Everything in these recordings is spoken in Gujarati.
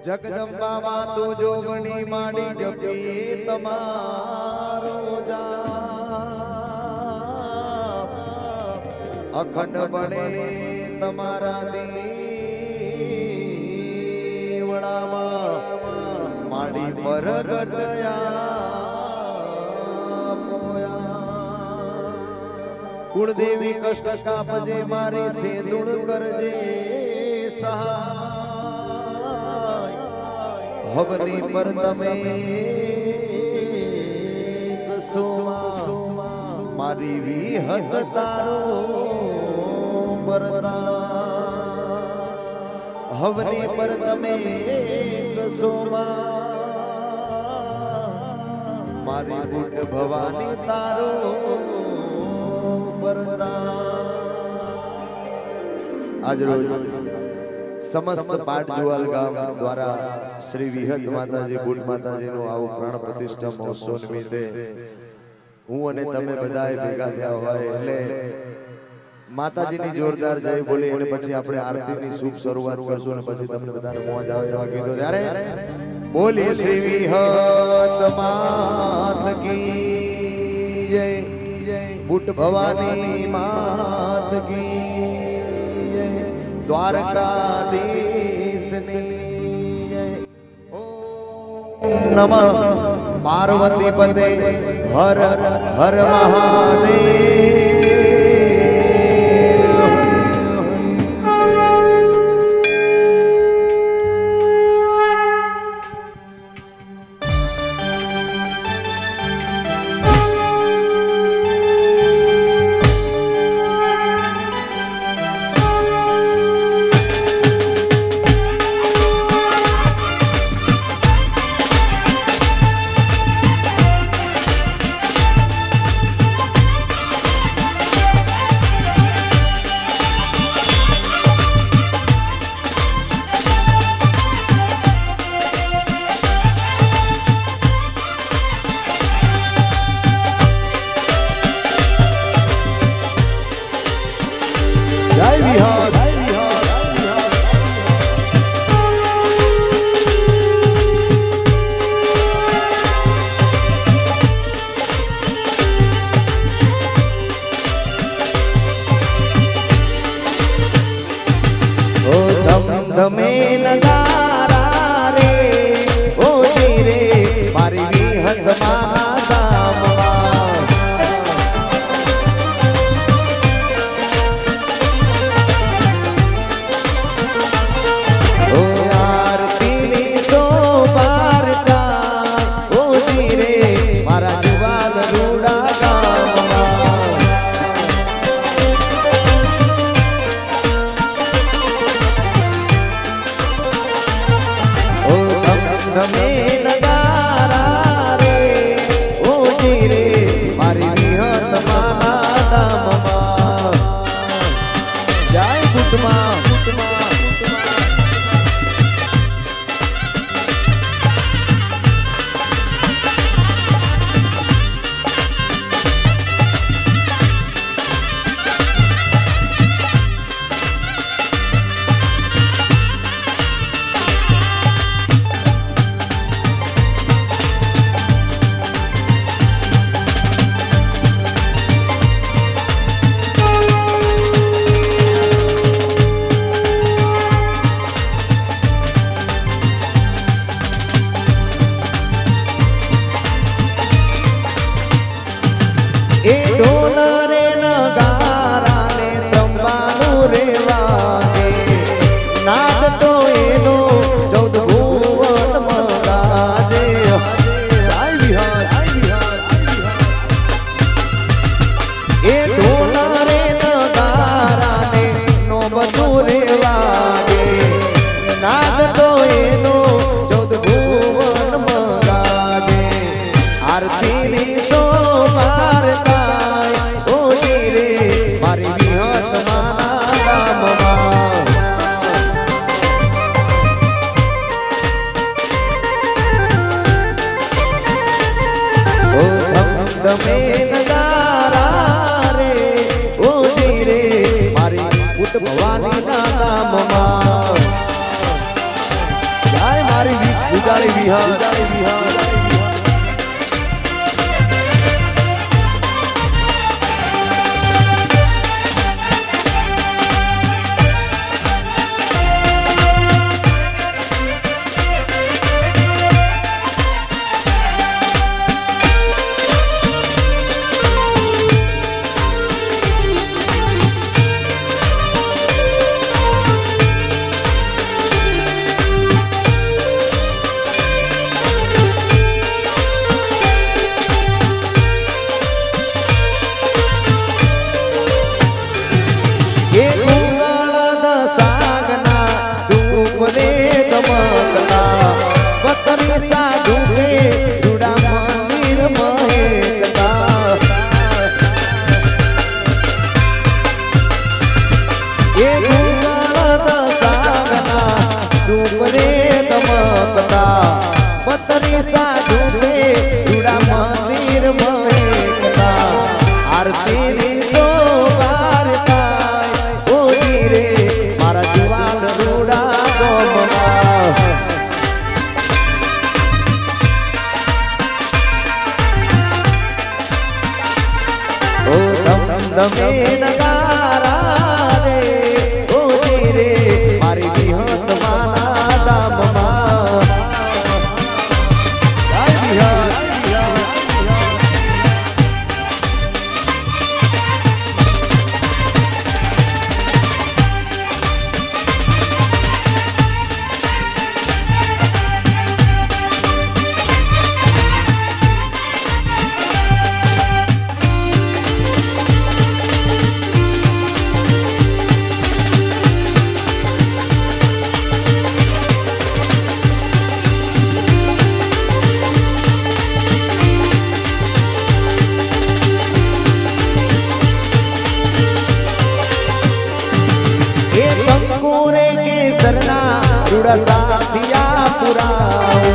જગદંબા માં તું જોગણી માડી જપી તમારો જાપ અખંડ બને તમારા દેવડામાં માડી પર કુળદેવી કષ્ટ કાપજે મારી સેદુડ કરજે સહાય હવની પર તમે મારી વિહત તારો પરતા હવની પર તમે મારી બુટ ભવાની તારો આજ રોજ સમસ્ત પાટ જુવાલ ગામ દ્વારા શ્રી વિહત માતાજી બુટ માતાજીનું આવું પ્રાણ પ્રતિષ્ઠા મહોત્સવ નિમિત્તે હું અને તમે બધાએ ભેગા થયા હોય એટલે માતાજીની જોરદાર જય બોલી અને પછી આપણે આરતીની શુભ શરૂઆત કરશું અને પછી તમને બધાને મોજ આવે એવા ગીતો ત્યારે બોલી શ્રી વિહત માત કી જય બુટ ભવાની માત કી દ્વારકાધીશની ઓમ નમઃ પાર્વતી પતે હર હર મહાદેવ તમે નગારા રે ઓ રે મારી વિહત મહાધામમાં ઓ આરતીની શોભારતા ઓ રે મારા જુવાલ રૂડા ગામમાં તમે નગારા રે ઓ રે મારી વિહત મહાધામમાં જય બુટમાં એ ઢોલ રે નગારા ને તંબાનું રે વાગે નાદ તો એનો 14 ભુવનમાં ગાજે એ ઢોલ રે નગારા ને નો બધું રે વાગે નાદ તો એનો 14 ભુવનમાં ગાજે આરતીની શોભા તમે નગારા રે ઓ રે મારી બુટ ભવાની ના નામમાં જય મારી વીસ ભુજાળી વિહાર તમે નગારા રે ઓજી રે મારી વિહત માના દામમાં રૂડા સાથિયા પુરાવો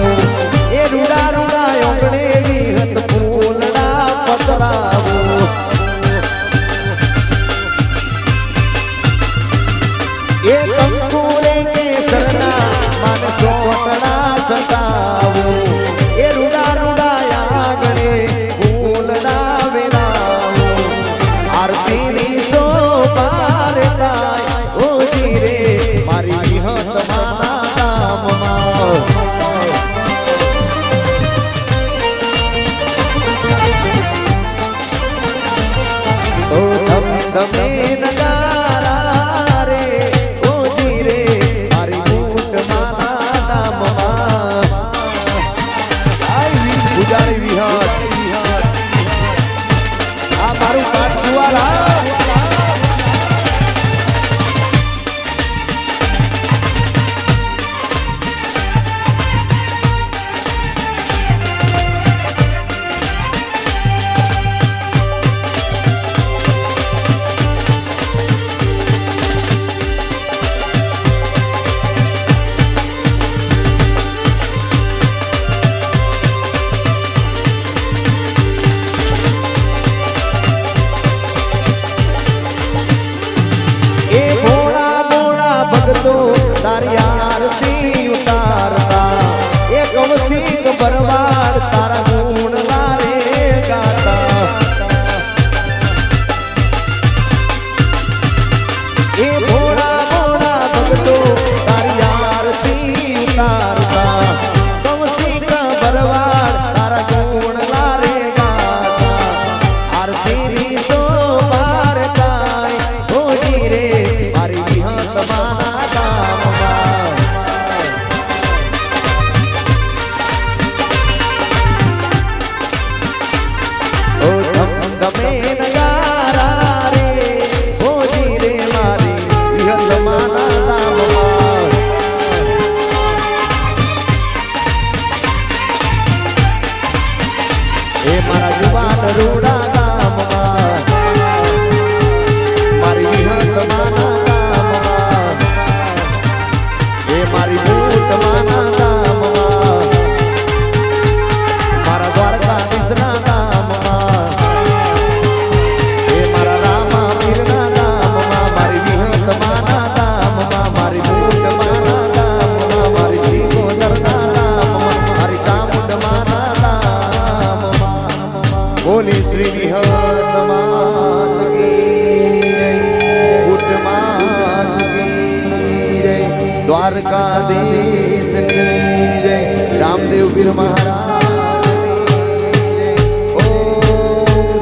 એ રૂડા રૂડા ઓગણે વિહત ફૂલડા પતરાવો એ કંકુરે કેસરના માન સોટડા સતાવો એ રૂડા રૂડા આગણે ફૂલડા વેરાવો આરતીની સોપાર થાય ઓજી રે મારી વિહત તમે નગારા રે ઓજી રે મારી બૂટ માના દામમાં આઈ વીસ ભુજાળી વિહાર આ મારું પાટ જુવાલા તારી આરતી ઉતારતા એ કૌશિક ભરવાડ તારા ગુણ લારે ગાતા એ ભોળા ભોળા ભક્તો તારી આરતી ઉતારતા કૌશિક ભરવાડ તારા ગુણ લારે ગાતા આરતી સો પાર થાય ઓજી રે મારી વિહત માના મારી બૂટ માના દામમાં મારી શીખો દરદા ગુરુદેવ પીર મહારાજની ઓમ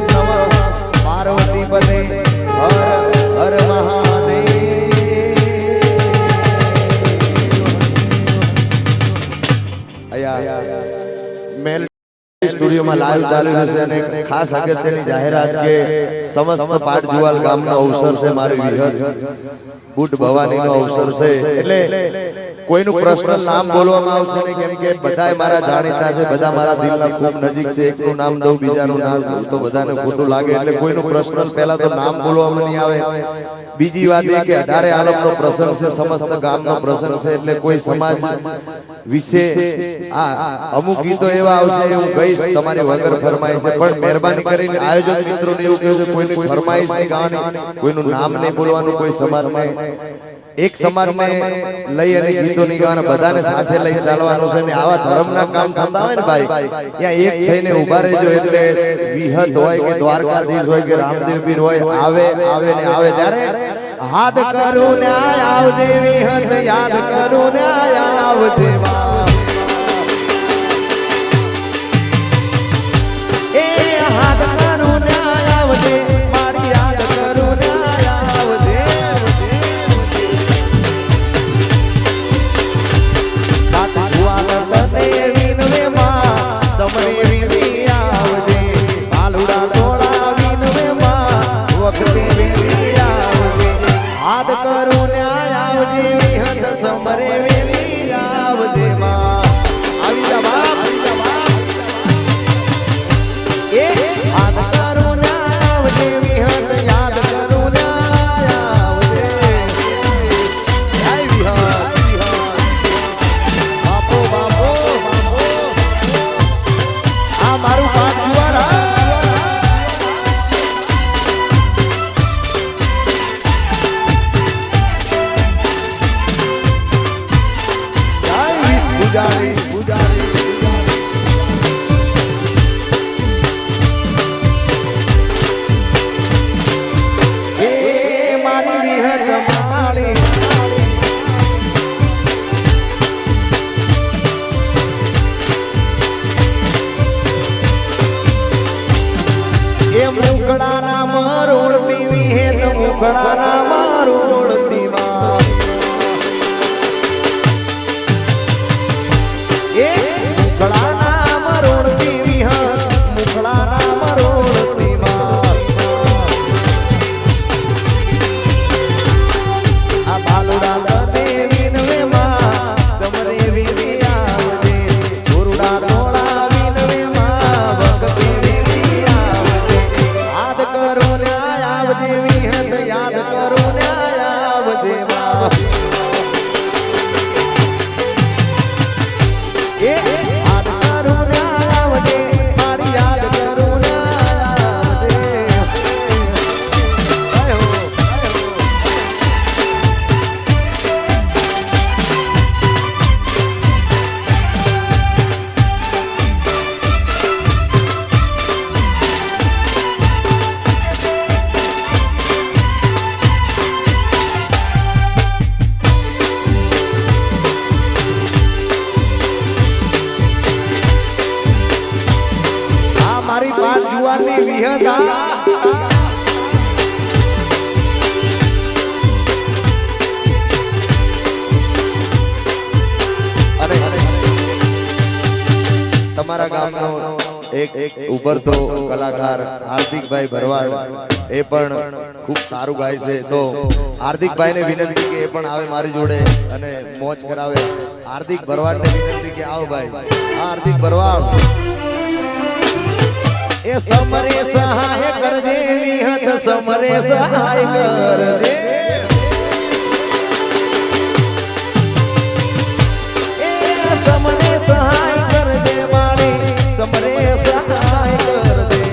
નમઃ પાર્વતી પદે હર હર મહાદેવ આયા મેલ સ્ટુડિયો માં લાઈવ ચાલી રહ્યું છે અને ખાસ અગત્યની જાહેરાત કે સમસ્ત પાટ જુવાલ ગામનો અવસર છે મારી વિહત બુટ ભવાનીનો અવસર છે એટલે કોઈનું પર્સનલ નામ બોલવામાં આવશે નહીં કેમ કે બધાય મારા જાણીતા છે બધા મારા દિલના ખૂબ નજીક છે એકનું નામ દઉં બીજાનું નામ તો બધાને ખોટું લાગે એટલે કોઈનું પર્સનલ પહેલા તો નામ બોલવામાં નહીં આવે બીજી વાત એ કે 18 આલમનો પ્રસંગ છે સમસ્ત ગામનો પ્રસંગ છે એટલે કોઈ સમાજ વિશે અમુક ગીતો એવા આવશે હું કહીશ તમારી વગર ફરમાઈશ છે પણ મહેરબાની કરીને આયોજક મિત્રોને એવું કહ્યું છે કોઈની ફરમાઈશ નહીં ગાવાની કોઈનું નામ નહીં બોલવાનું કોઈ સમાજને એક સમાજને લઈ અને ગીતો નહીં ગાવાના બધાને સાથે લઈ ચાલવાનું છે ને આવા ધર્મના કામ થતા હોય ને ભાઈ ત્યાં એક થઈને ઊભા રહેજો એટલે વિહત હોય કે દ્વારકાધીશ હોય કે રામદેવ પીર હોય આવે આવે ને આવે ત્યારે હાથ કરું ન્યાય આવજે વિહત યાદ કરું ન્યાય આવજે એ હાથ કરું ન્યાય આવજે મારી યાદ કરું ન્યાય આવજે કાતા જુવાલ તને વિનવે માં સમરે વિની આવજે બાલુડા તોડા વિનવે માં વખતે વિની આવજે હાથ કરું ન્યાય આવજે વિહત સમરે વિની આવજે માં આવી જા બાપ એ હાથ કરું ન્યાય આવજે વિહત યાદ કરું ન્યાય આવજે જય વિહત બાપો બાપો આ મારું પાટ જુવાલ મુખડાના મરોડતી વિહેત મુખડાના મરોડતી માં એ મુખડાના મરોડતી વિહત મુખડાના મરોડતી માં આ બાલુડા તને વિનવે માં સમરે વિની આવજે ચોરુડા તોડા વિનવે માં ભક્તિ વિની આવજે યાદ કરો ન્યાય આવજે વિહત યાદ કરો ન્યાય આવજે માં એ યાદ કરો ન્યાય આવજે મારી યાદ કરો ન્યાય આવજે મારી પાટ જુવારની વિહત અને તમારા ગામનો એક ઉભરતો કલાકાર હાર્દિકભાઈ ભરવાડ એ પણ ખૂબ સારું ગાય છે તો હાર્દિકભાઈને વિનંતી કે એ પણ આવે મારી જોડે અને મોજ કરાવે હાર્દિક ભરવાડને વિનંતી કે આવો ભાઈ હાર્દિક ભરવાડ એ સમરે સહાય કરજે વિહત સમરે સહાય કરજે એ સમરે સહાય કરજે મારી સમરે સહાય કરજે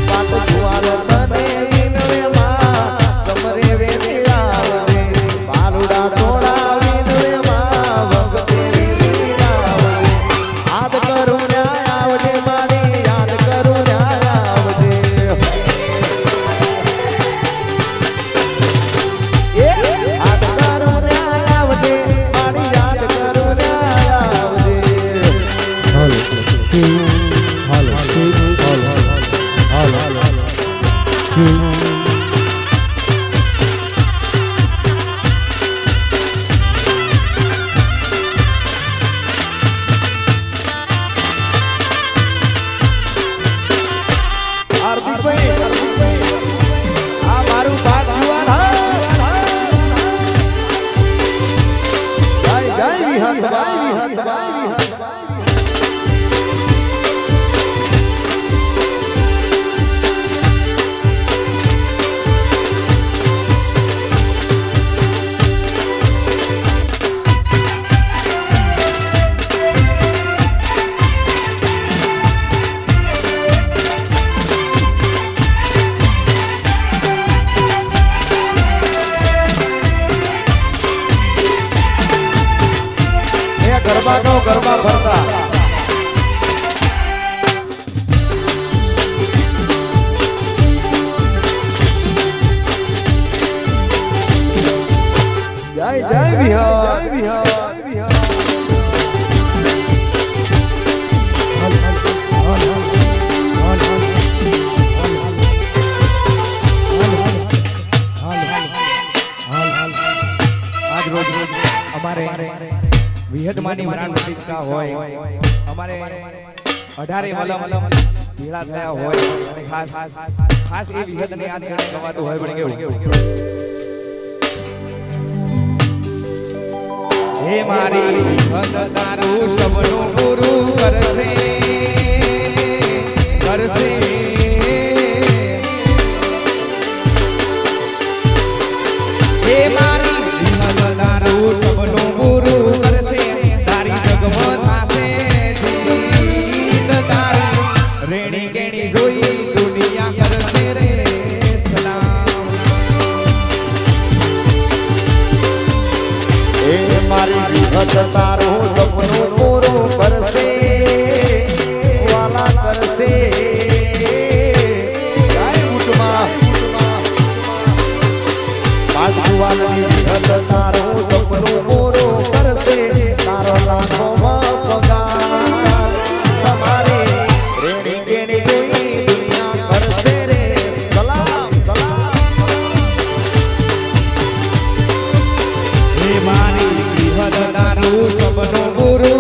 પાટ જુવાલ તને વિનવે માં સમરે વેની આવજે બાલુડા તોડા વિનવે માં ભક્તિ વિની આવજે યાદ કરું ન્યાય આવજે મારી યાદ કરું ન્યાય આવજે એ યાદ કરું ગરબા નો ગરબા ભરતા જય જય વિહાર આજ રોજ અમારે વિહતમાની પ્રાણ પ્રતિષ્ઠા હોય અમારે 18 વલમ ભેળા થયા હોય અને ખાસ એ વિહતને યાદ કરીને ગવાતું હોય પણ કેવું હે મારી વિહત તારું સબનું પૂરું કરશે હે મારી વિહત તારું સબનું પૂરું કરશે તારી જગમાં થાશે જીત તારી રેણી કેણી જોઈ દુનિયા કરશે રે સલામ એ મારી વિહત તારું સપનું પૂરું કરશે વાલા કરશે જય ઉઠમાં પાટુવાલની વિહત તારું સપનું પૂરું કરશે તારો લાખોમાં પગાર તમારે રેણી કેણી જોઈ દુનિયા કરશે રે સલામ હે મારી વિહત તારું સબનું પૂરું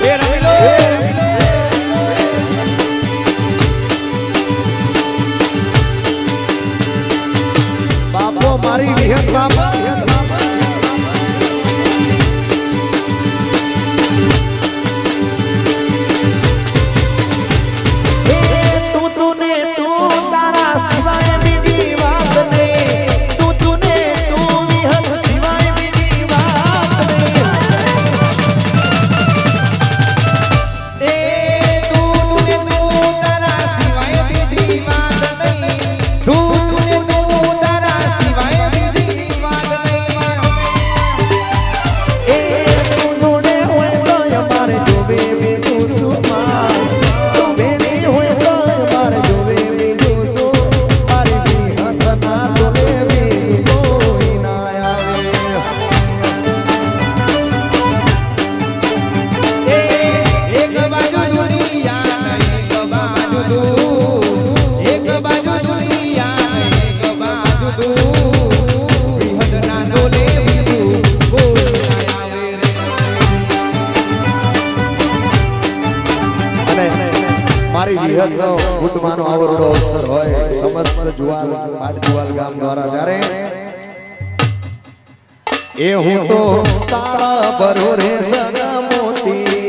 એ રમી લો. બાપો મારી વિહત બાપા મારી વિહતનો ઉત્માનો આવરડો અવસર હોય સમસ્ત જુવાલ પાટ જુવાલ ગામ દ્વારા ત્યારે એ હું તો તાળા ભરો રે સગા મોતી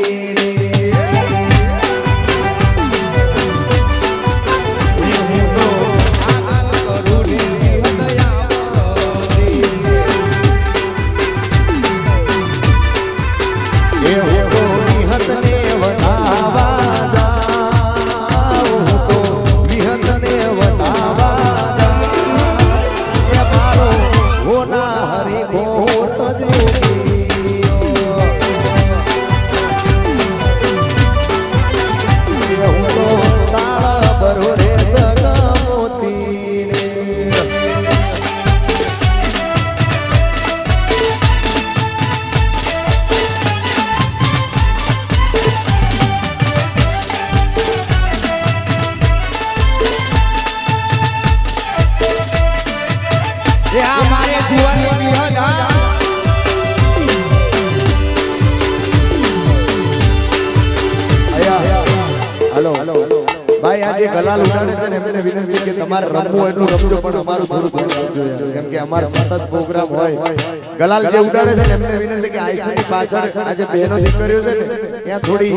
ભાઈ આજે ગલાલ ઉડાડે છે ને એમને વિનંતી કે તમારે રમવું એટલું રમજો પણ અમારું થોડું ધ્યાન રાખજો યાર કેમ કે અમાર સતત પ્રોગ્રામ હોય ગલાલ જે ઉડાડે છે ને એમને વિનંતી કે આઈસી ની પાછળ આજે બહેનો દીકરીઓ છે ને ત્યાં થોડી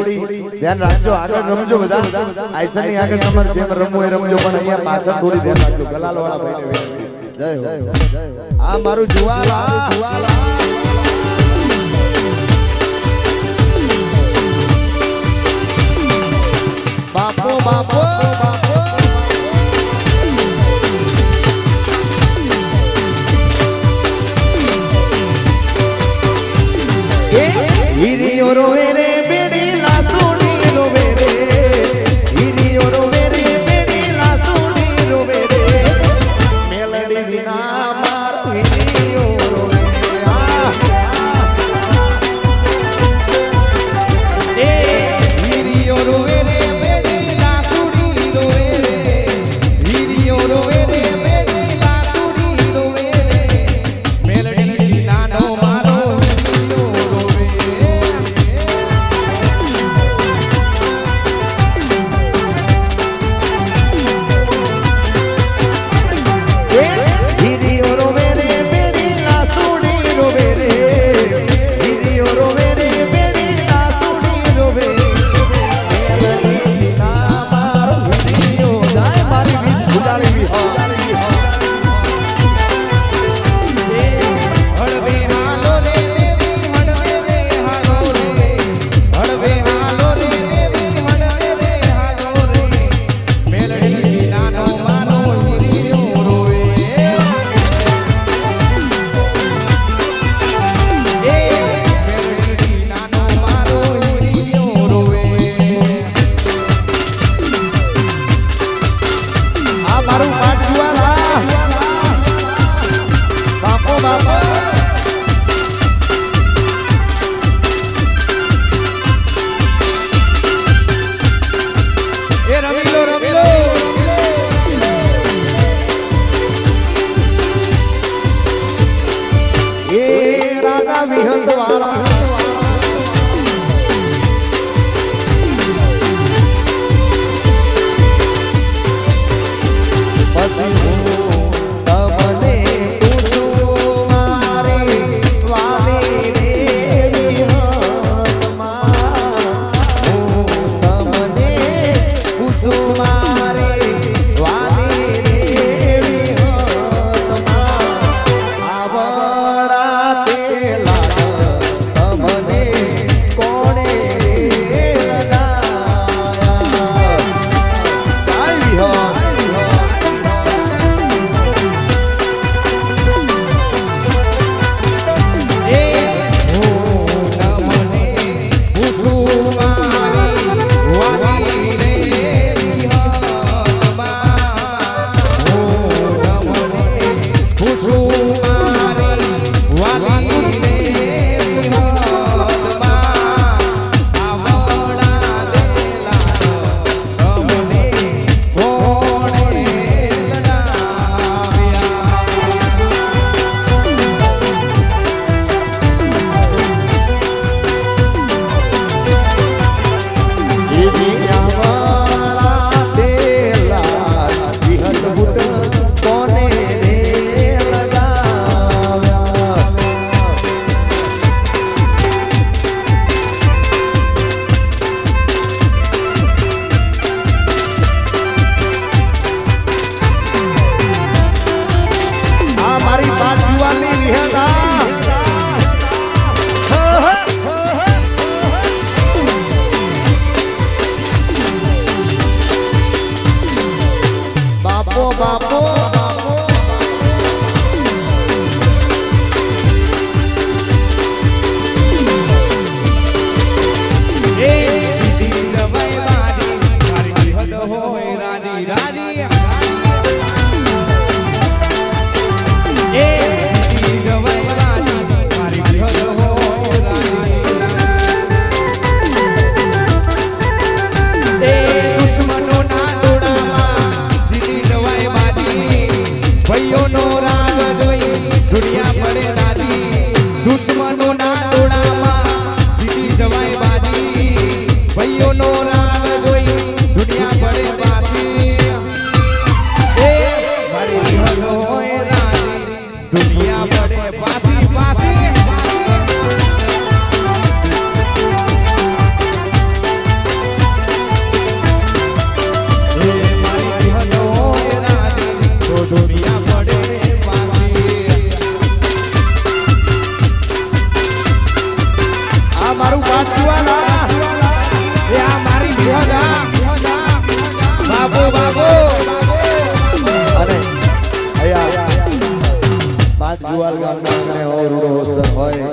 ધ્યાન રાખજો આગળ રમજો બધા આઈસી ની આગળ તમારે જેમ રમવું એ રમજો પણ અહીંયા પાછળ થોડી ધ્યાન રાખજો ગલાલ વાળા ભાઈને વિનંતી જય હો આ મારું જુવાલ બાપો બાપો બાપો એ હીરીઓ રોવે રે બેડી લાસુડી રોવે રે હીરીઓ રોવે રે બેડી લાસુડી રોવે રે મેલડી વિના મારો હીરીઓ રોવે રે હીરીઓ રોવે રે મારું પાછુઆલા એ આ મારી વિહદા બાબુ બાબુ અને પાટ જુવાલ ગામના અને રૂડો હોસર હોય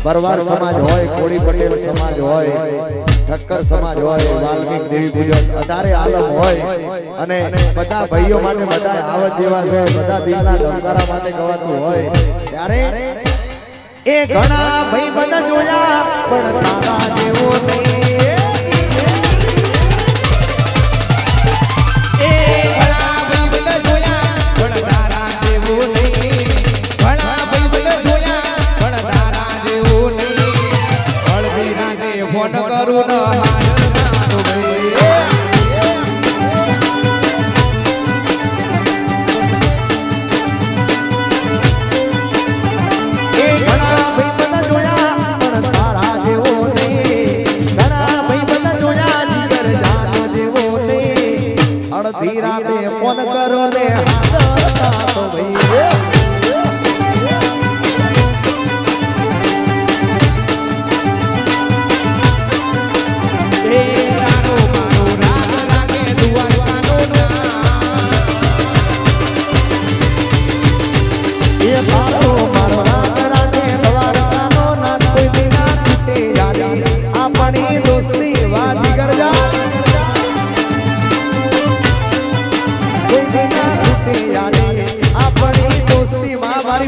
પરવાર સમાજ હોય કોળી પટેલ સમાજ હોય ઠક્કર સમાજ હોય વાલ્મીક દેવી પૂજક અઢારે આલમ હોય અને બધા ભાઈઓ માટે બધા આવત જેવા છે બધા દિલના ધબકારા માટે ગવાતું હોય ત્યારે એ ઘણા ભાઈ બધા જોયા પણ તારા જેવો નહીં ધીરા બે ફોન કરો ને તો ભાઈ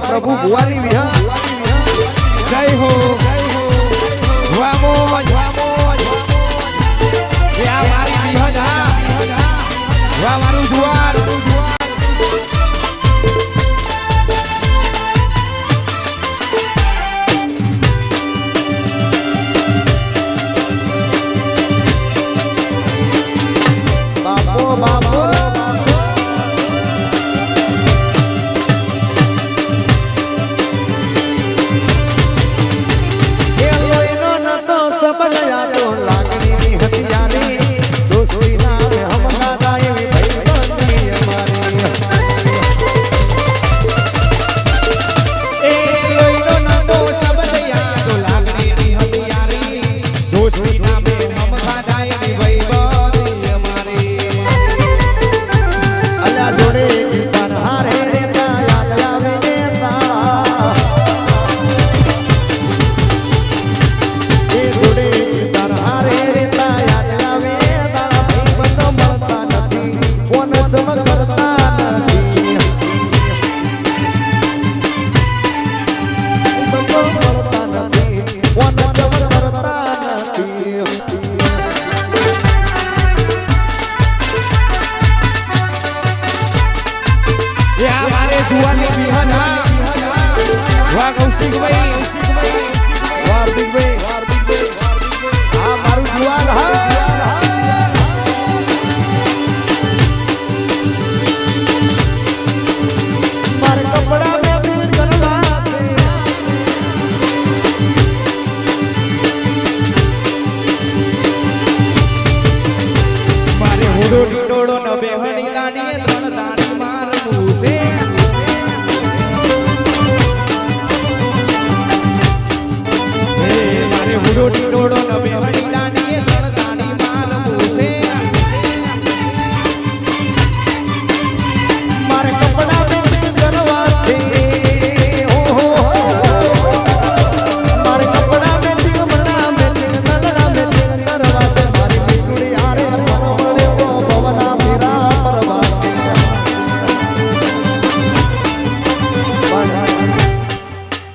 પ્રભુ ભુવાની વિહા જય હો વામો એ આ મારી વિહદા વા મારું જુવાર બાપો બાપો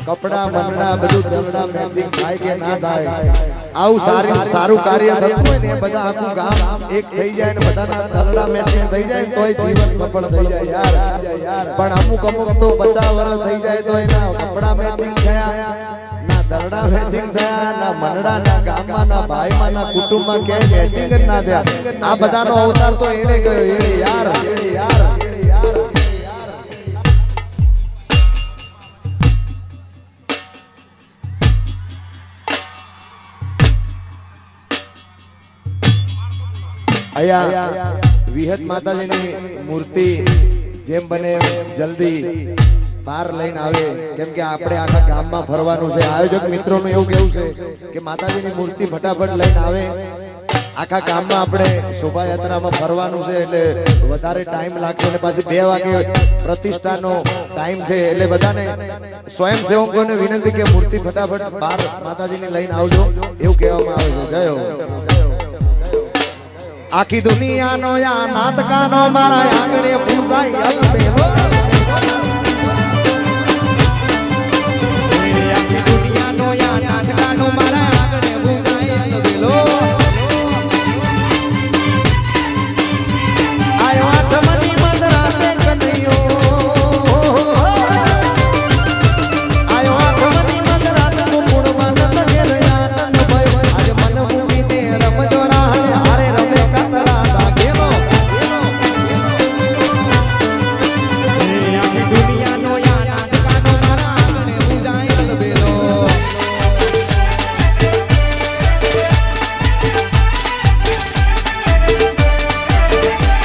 કપડા મનડા બધું દલડા મેચિંગ થાય કે ના થાય આવું સારું કાર્ય થતું હોય ને બધા આખું ગામ એક થઈ જાય ને બધાના દલડા મેચિંગ થઈ જાય તોય જીવન સફળ થઈ જાય યાર પણ અમુક તો 50 વર્ષ થઈ જાય તો એના કપડા મેચિંગ થયા ના દલડા મેચિંગ થયા ના મનડા ના ગામમાં ના ભાઈમાં ના કુટુંબમાં ક્યાંય મેચિંગ જ ના થયા આ બધાનો અવતાર તો એને ગયો એને યાર અહીંયા વિહત માતાજીની મૂર્તિ જેમ બને જલ્દી બહાર લઈને આવે, કેમ કે આપણે આખા ગામમાં ફરવાનું છે. આયોજક મિત્રોનું એવું કેવું છે કે માતાજીની મૂર્તિ ફટાફટ લઈને આવે, આખા ગામમાં આપણે શોભાયાત્રામાં ફરવાનું છે, એટલે વધારે ટાઈમ લાગશે અને પાછી 2 વાગે પ્રતિષ્ઠાનો ટાઈમ છે. એટલે બધાને સ્વયંસેવકોને વિનંતી કે મૂર્તિ ફટાફટ બહાર માતાજીને લઈને આવજો, એવું કહેવામાં આવે છે. જય હો. આખી દુનિયાનો યા નાતકાનો મારા આંગણે પૂજાય અલબેલો. આખી દુનિયાનો યા નાતકાનો મારા આંગણે પૂજાય અલબેલો. આયો આઠમની મધરાતે કનૈયો, આયો આઠમની મધરાતે મૂળમાં નત ઘેર આનંદ ભયો. આજ મન મૂકીને રમજો રાહે, હારે રમે કાતરા દાગેલો. આખી દુનિયાનો યા નાતકાનો મારા આંગણે પૂજાય અલબેલો.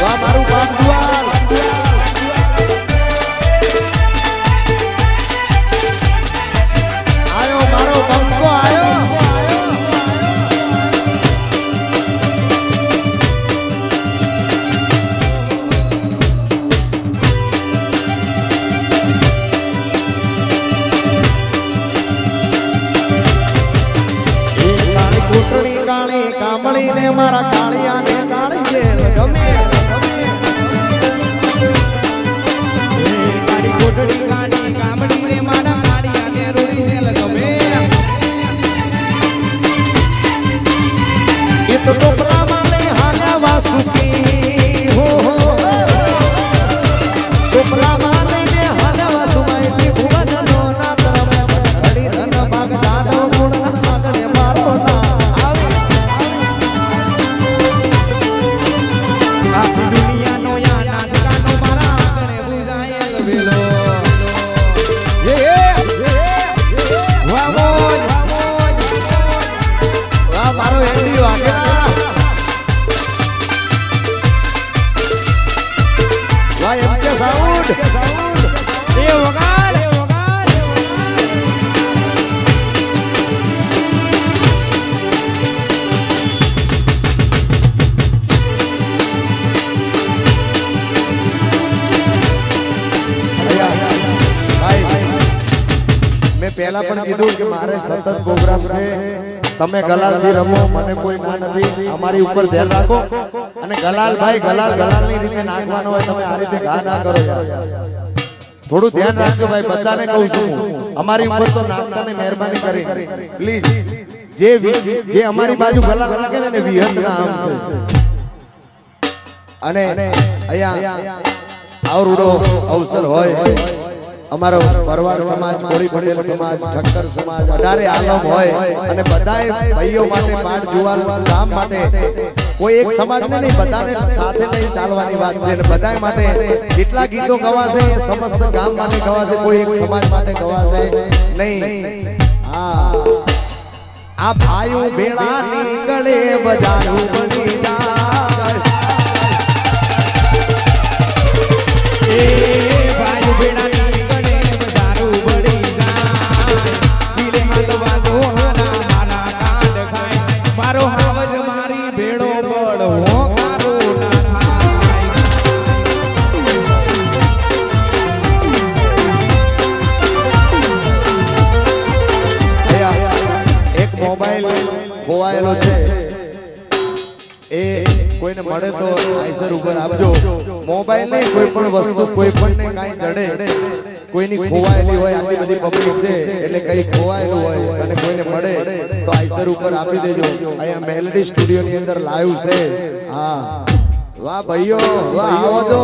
વાહ મારું બાપ જુવાલ. આયો મારો બંકો આયો. કાળી કૂટણી કાળી કામળી ને મારા કાળિયા ને કાળી જેલ ગમે. કાળી કોટડી કાળી કામડી રે મારા કાળિયા ને રૂડી છે લગમે. એ તો ટોપલા માલે હાલ્યા વાસુકી હો હો. ટોપલા માલે ને હાલ્યા વાસુમાઈ થી ભુવન નો નાત રમે. ઘડી ધન ભાગ દાદો ગુણ આગળ મારો ના આવે. આખી દુનિયાનો યા નાતકાનો મારા આંગણે પૂજાય અલબેલો. વાહ મોજ. વાહ મારો એન્ડી વાગેલા. વાહ એમ કે સાઉન્ડ. એ વગાડ. મેં પહેલા પણ કીધું કે મારે સતત પ્રોગ્રામ છે, તમે ગલાલથી રમો, મને કોઈ ના નથી. અમારી ઉપર ધ્યાન રાખો. અને ગલાલભાઈ ગલાલની રીતે નાખવાનો હોય, તમે આ રીતે ઘા ના કરો યાર. થોડું ધ્યાન રાખજો ભાઈ, બધાને કહું છું. અમારી ઉપર તો નાખતાને મહેરબાની કરી પ્લીઝ. જે અમારી બાજુ ગલાલ નાખે ને એને વિહત નામ છે. અને અહીંયા આવડો અવસર હોય, અમારો પરવાર સમાજ, કોળી પટેલ સમાજ, ઠક્કર સમાજ, 18 આલમ હોય અને બધાય ભાઈઓ માટે પાઠ જુવાલ ગામ માટે કોઈ એક સમાજને નહીં, બધાને સાથે લઈ ચાલવાની વાત છે. અને બધાય માટે જેટલા ગીતો ગવાશે એ સમસ્ત ગામ માટે ગવાશે, કોઈ એક સમાજ માટે ગવાશે નહીં. આ ભાઈઓ ભેળા નીકળે બજારું બની જાય. એ ભાઈ બેડા નીકળે બજારું બળી જાય. ચીલે હાલવાનો હારા મારા કાંડ ખાય. મારો હાવજ મારી ભેડો બળ હોકારો ના થાય. એક મોબાઈલ ખોવાયેલો છે, એ કોઈને મળે તો આઈસર ઉપર આપજો. મોબાઈલ નહીં, કોઈ પણ વસ્તુ, કોઈ પણ ને કાંઈ જડે, કોઈની ખોવાયેલી હોય, આટલી બધી પબ્લિક છે એટલે કઈ ખોવાયેલું હોય અને કોઈને મળે તો આઈસર ઉપર આપી દેજો. અહીંયા મેલડી સ્ટુડિયો ની અંદર લાઈવ છે. હા વાહ ભાઈઓ, વાહ આવો જો.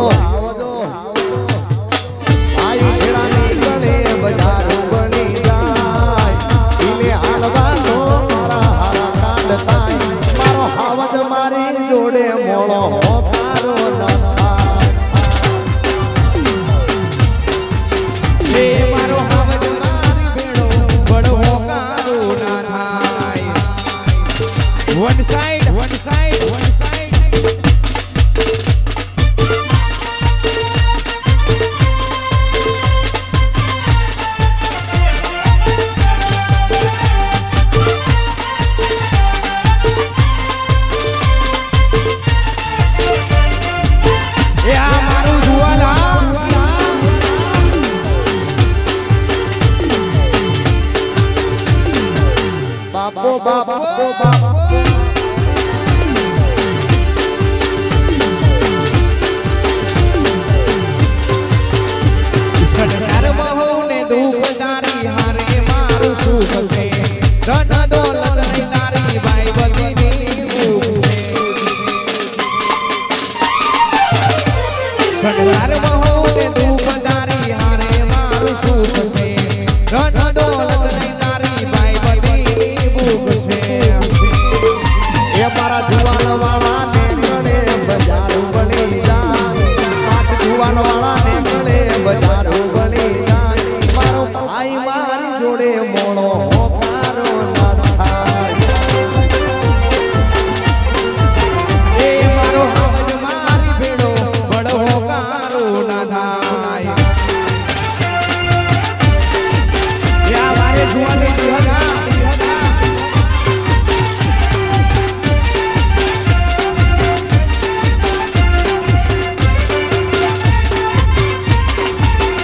આઈ ખેડાની ગણે બજાર બની જાય. ઈલે હાલવાનો મારા હારા કાંડ થાય. મારો હાવજ મારી જોડે મોળો હોકારો ન થાય. એ મારો હાવજ મારી ભેડો બળ હોકારો ના થાય. વન સાઈડ સંસાર બહુને દુઃખ તારી હારે મારું સુખ છે ધન દોલત નહીં તારી ભાઈ બધીની ભૂખ છે સંસાર બહુને દુઃખ તારી હારે મારું સુખ છે ધન દોલત નહીં તારી ભાઈ બધીની ભૂખ છે એ મારા જુવાન વાળા ને ગણે બજાર બની જાય પાટ જુવાન વાળા ને ગણે બજાર બની જાય મારો ભાઈ મારી જોડે મોળો હોકારો ના થાય એ મારો હાવજ મારી ભેડો બળવો કારો ના થાય યા મારે જુવાને જુવાના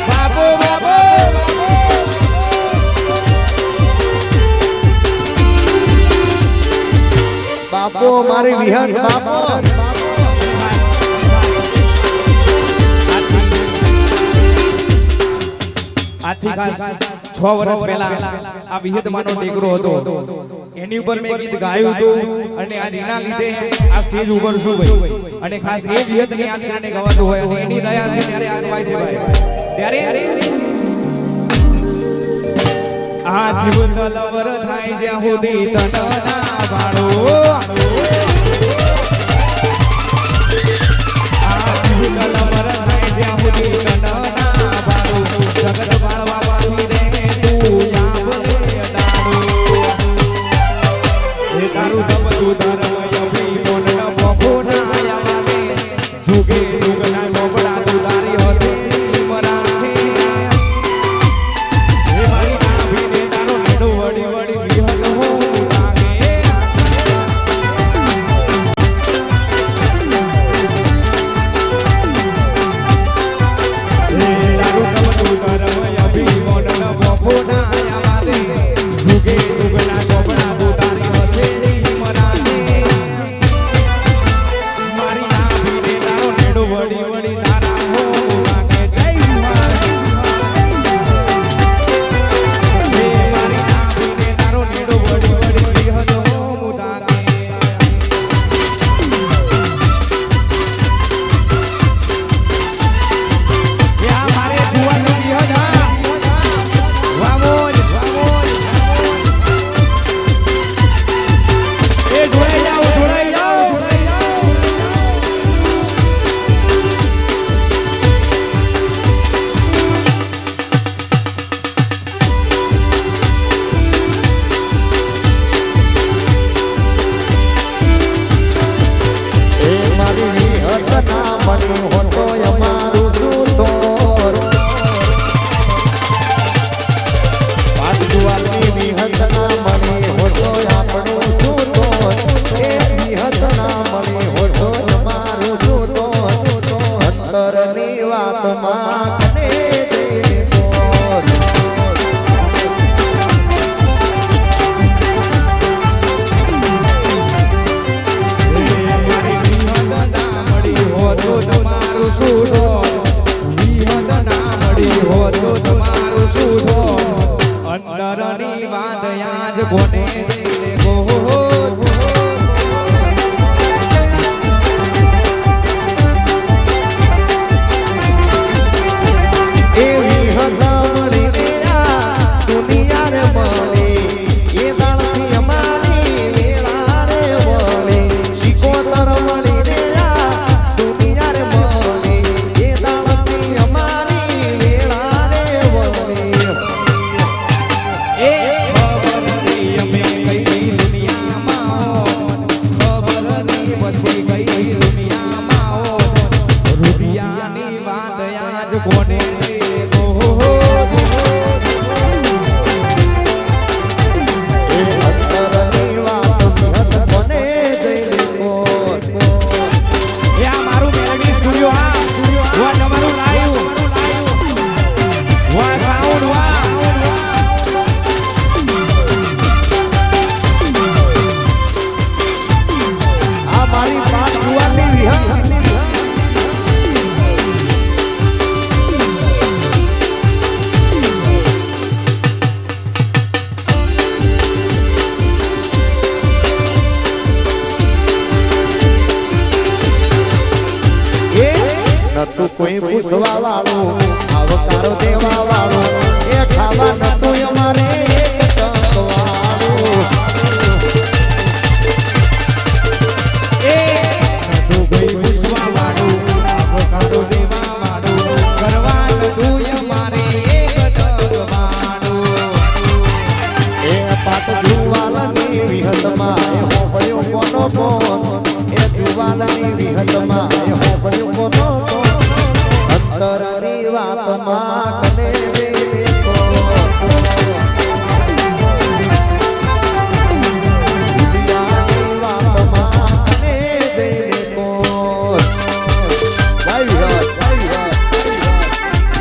બાબો બાબો બાપો મારી વિહત બાપો આથી ખાસ 6 વર્ષ પહેલા આ વિહતમાનો દીકરો હતો એની ઉપર મેં ગીત ગાયું હતું અને આ રીના લીધે આ સ્ટેજ ઉપર છું ભાઈ અને ખાસ એ વિહતની યાદ કરીને ગવાતું હોય અને એની દયા છે ત્યારે આગવાય છે ભાઈ ત્યારે આ જીવન કલવર થાય જ્યાં સુધી તનના ભાડો આ જીવન કલવર થાય જ્યાં સુધી તનના ભાડો જગત બાળવા પામી રે તું યાવલે ડાડો એ તારું તપતું ધર્મ યવી મોન બોખોના યાવાને જુગે જુગના બોબડા તું તારી હથેળી મરાઠે હે મારી નાભીને તારો નેડો વડી વડી વિહત હો લાગે હે તારું તપતું ધર્મ યવી મોન બોખોના યાવાને જુગે જુગના બોબડા તું તારી હથેળી મરાઠે કોઈ પૂછવા વાળું આવકારો દેવા વાળું એ ખાવા નતું અમારે એક ટંક વાળું એ નતું કોઈ પૂછવા વાળું આવકારો દેવા વાળું કરવા નતું અમારે એક ટંક વાળું એ પાટ જુવાલની વિહતમાં એ હોભળ્યો કોનો કોણ એ જુવાલની વિહતમાં એ હોભળ્યો કોનો કોણ અંતરની વાતમાં કને વેતો દુનિયાની વાતમાં કને વેતો જય વિરાટ જય વિરાટ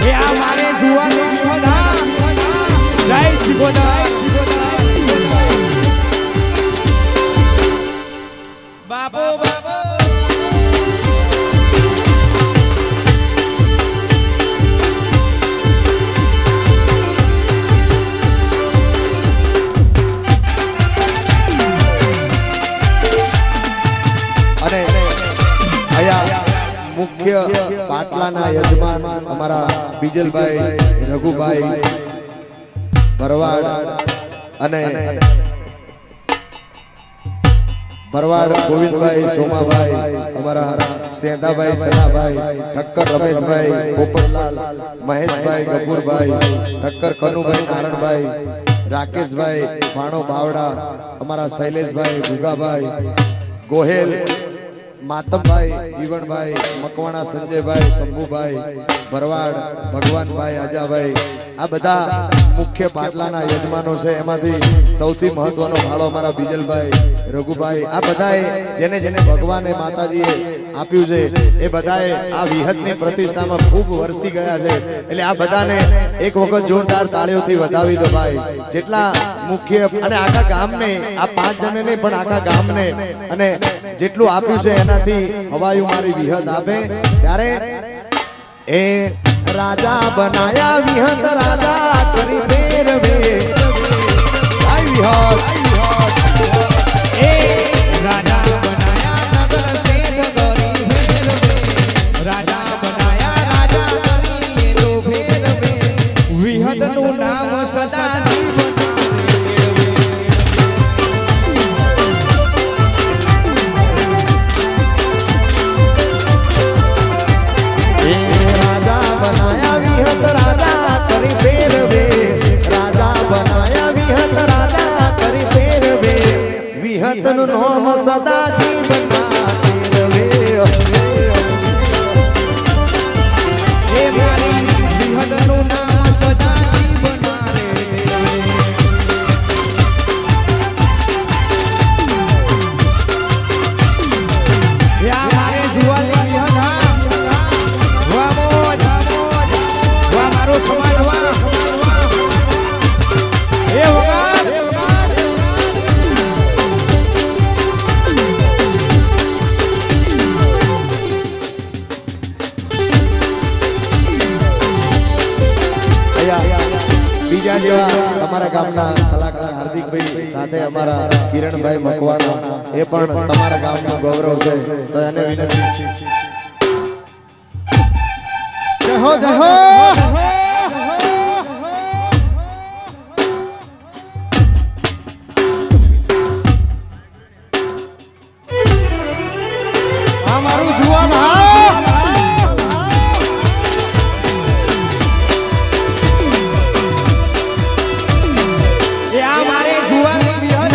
એ આ મારે જુવાનું ખોદા જય શિવોદા બાબો બાબો અને આયા મુખ્ય પાટલાના યજમાન અમારા બીજલભાઈ રઘુભાઈ ભરવાડ અને ભરવાડ ગોવિંદભાઈ સોમાભાઈ અમારા સેંધાભાઈ સલાભાઈ ઠક્કર રમેશભાઈ પોપટલાલ મહેશભાઈ ગફુરભાઈ ઠક્કર કનુભાઈ નારણભાઈ રાકેશભાઈ ભાણો બાવડા અમારા શૈલેષભાઈ ગુગાભાઈ ગોહેલ માતમભાઈ જીવણભાઈ મકવાણા સંજયભાઈ શંભુભાઈ ભરવાડ ભગવાનભાઈ આજાભાઈ આ બધા મુખ્ય પાટલાના યજમાનો છે એમાંથી સૌથી મહત્વનો ફાળો અમારા બીજલભાઈ રઘુભાઈ આ બધાએ જેને જેને ભગવાને માતાજીએ આપ્યું છે એ બધાએ આ વિહતની પ્રતિષ્ઠામાં ખૂબ વરસી ગયા છે એટલે આ બધાને એક વખત જોરદાર તાળીઓથી વધાવી દો ભાઈ જેટલા મુખ્ય અને આખા ગામને આ 5 જણને પણ આખા ગામને અને જેટલું આપ્યું છે એનાથી હવાયું મારી વિહત આપે ત્યારે એ રાજા બનાયા વિહત રાજા કરી ફેરવે જય વિહત એ રાજા બનાયા નગર શેઠ કરી ફેરવે રાજા બનાયા રાજા કરી તો ફેરવે વિહતનું નામ સદા જીવન બનાયા વિહત રાજા કરી ફેરવે રાજા બનાયા વિહત રાજા કરી ફેરવે વિહતનું નામ સદા જીવનમાં ફેરવે એ મારી વિહતનું નામ સદા જીવનમાં રે યા મારે જુવાની વિહત સમાજ વા એ વગર બીજા જેવા તમારા ગામના કલાકાર હાર્દિકભાઈ સાથે અમારા કિરણભાઈ મકવાણા એ પણ તમારા ગામનું ગૌરવ છે તો એને વિનંતી જય હો જય હો અમારું જુવાન એ આ મારે જુવાની વિહત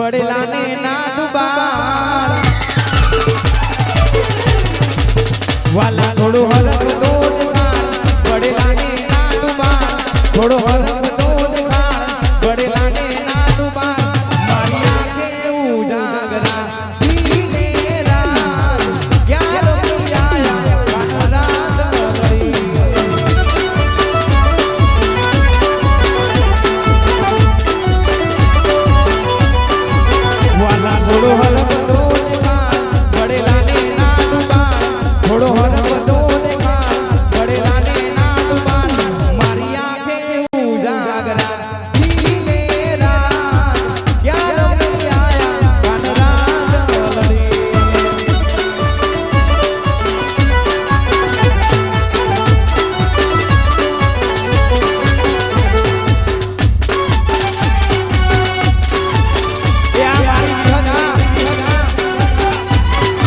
પડેલા ને નાદ બાળ વાલા થોડો હરખ તો દેખાડ પડેલા ને નાદ બાળ થોડો હરખ તો દેખાડ પડેલા ને નાદ બાળ મારી આંખે ઉજાગરા ધીમે રાત યાદ આયા કાનરાત લડી વાલા થોડો હરખ તો દેખાડ પડેલા ને નાદ બાળ થોડો હરખ તો દેખાડ પડેલા ને નાદ બાળ મારી આંખે ઉજાગરા ધીમે રાત યાદ આયા કાનરાત લડી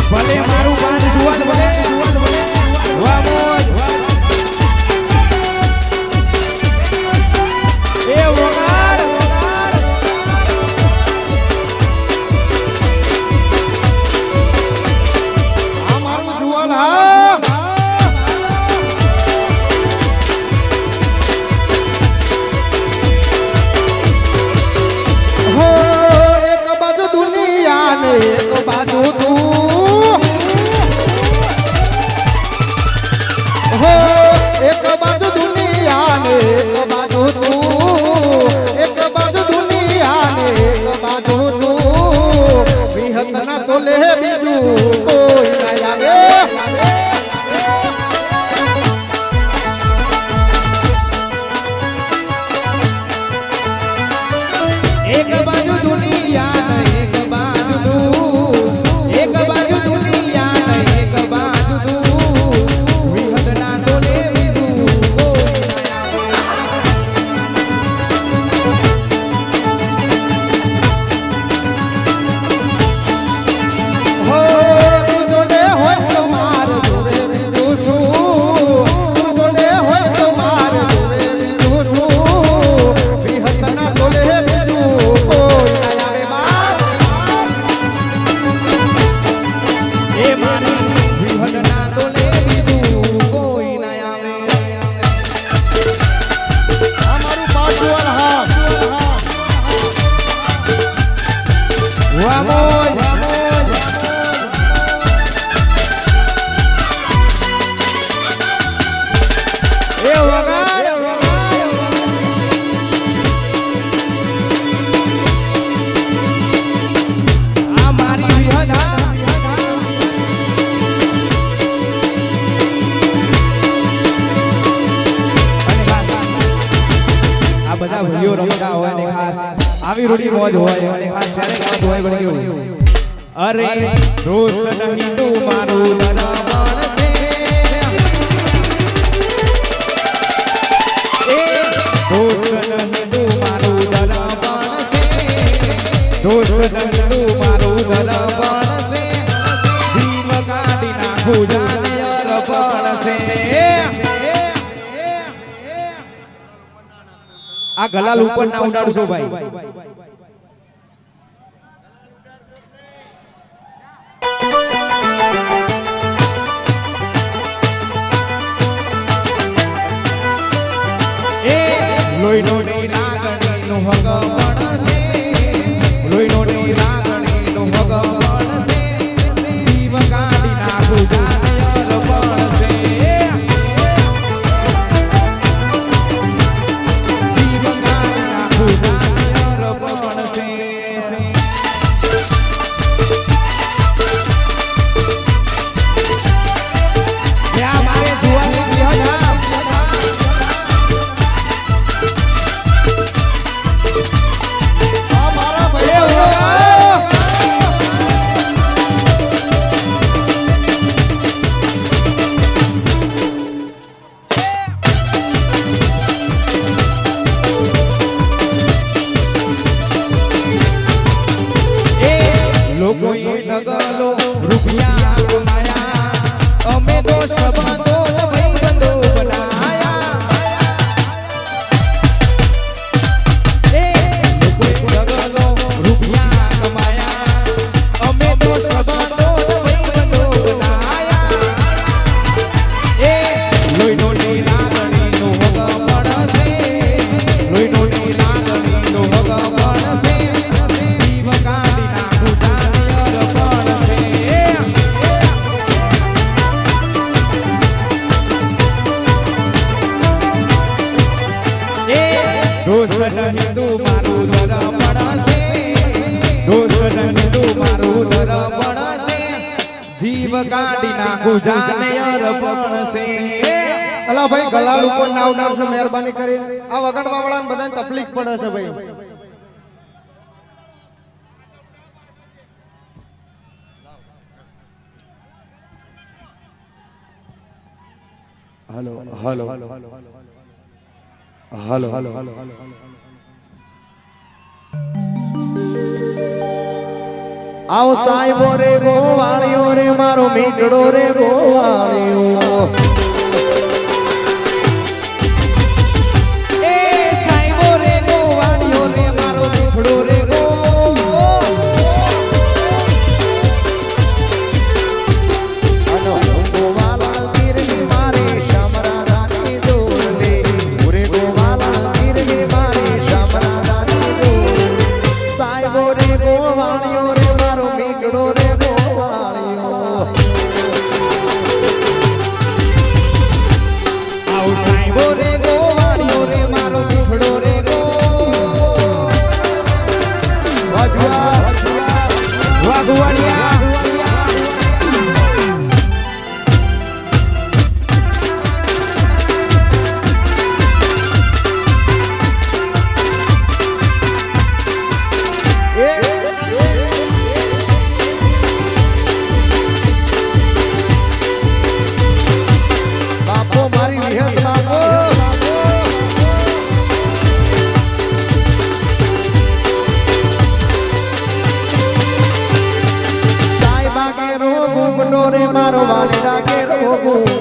ભલે મારું બાંધ જુવાન ભલે વાહ મોજ એ વગાડ આ મારું જુવાન હા હો એક બાજુ દુનિયા ને એક બાજુ તું હો એક બાજુ દુનિયા ને એક બાજુ તું એક બાજુ દુનિયા ને એક બાજુ તું વિહત ના તોલે બીજું કોઈ ના આવે એક બાજુ દુનિયા ને એક બાજુ તું એક બાજુ દુનિયા ને એક બાજુ તું વિહત ના તોલે બીજું કોઈ ના હો તું જોડે હોય તો માર જોડે બીજું શું તું જોડે હોય તો માર જોડે બીજું શું વિહત ના તોલે બીજું કોઈ ના આવે બાપ એ મારી વિહત ના તોલે બીજું કોઈ ના આવે આ મારું પાછું હા વાહ મોજ એ વગાડ આ મારી વિહત આ બધા ભાઈઓ રમતા હોય ને ખાસ આવી રૂડી મોજ હોય અને ખાસ ત્યારે મોજ હોય બની ગયું અરે રોજ નહીં તું મારું દરબાણ છે એ રોજ નહીં તું મારું દરબાણ છે રોજ નહીં તું મારું દરબાણ છે જીવ કાઢી નાખું જાને અરપણ છે આ ગલાલ ઉપર ના ઉડાડશો ભાઈ એ લોહીનો ની લાગણીનું ભગવાન છે લોહીનો ની લાગણીનું ભગવાન છે જીવ કાઢી નાખું જાને અરપણ છે જીવ કાઢી નાખું જાને અરપણ છે ત્યાં મારે જુવાની વિહત જીવ કાઢી નાખું જાને અર્પણ છે અલા ભાઈ ગલાલ ઉપર નાવ નાવશો મહેરબાની કરી આ વગડવા વાળાને બધાને તકલીફ પડે છે ભાઈ હાલો હાલો હાલો હાલો આવો સાહેબો રે ગોવાળિયો રે મારો મીઠડો રે ગોવાળિયો એ સાઈબો રે ગોવાળિયો રે મારો દીકડો રે મારો વાલીડા કે રોગો